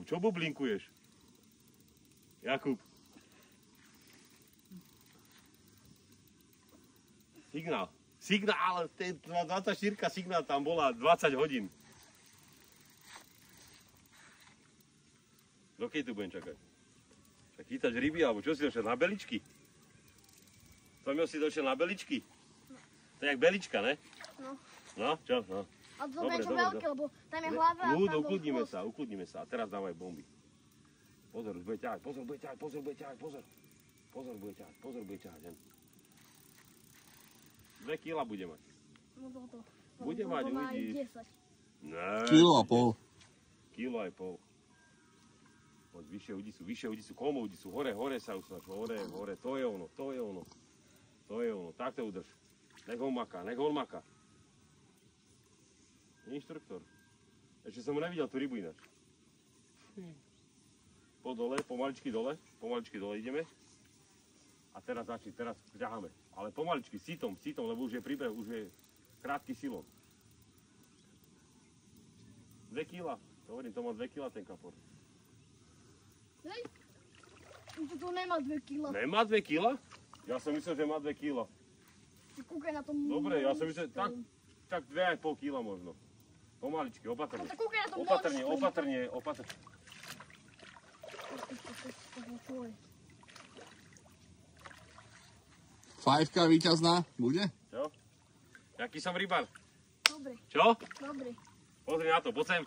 Čo bublinkuješ? Jakub. Signál. Signál, 24 signál tam bola 20 hodín. Dokej tu budem čakať? Tak chytaš ryby, alebo čo si došiel na beličky? Tomio si došiel na beličky? To je jak belička, ne? No. No, čo? No. A to niečo veľké, lebo tam je hlava a tam bol Ukludníme sa. A teraz dávaj bomby. Pozor, už bude ťahať, pozor, bude ťahať. Pozor, bude ťahať. 2 kg bude mať. No toto. Bude mať, uvidíš. 10. Kilo a pol. Kilo aj pol. Poď, vyššie udicu, komu udicu, hore sa usnač, hore, to je ono. Tak to udrž. Nech on maká. Inštruktor. Ešte som nevidel tú rybu ináč. Po dole, pomaličky dole ideme. A teraz ťaháme. Ale pomaličky, sitom, lebo už je príbeh, už je krátky silom. 2 kg. Hovorím, to má 2 kg ten kapor. Hej. To nemá 2 kg. Nemá 2 kg? Ja som myslel, že má 2 kg. Ty kúkaj na tom. Dobre, ja som myslel, tak 2,5 kg možno. Pomaličky, opatrne. No to kúkaj na tom Opatrne. Fajfka víťazná bude? Čo? Jaký som rybár? Dobre. Čo? Dobre. Pozri na to, poď sem.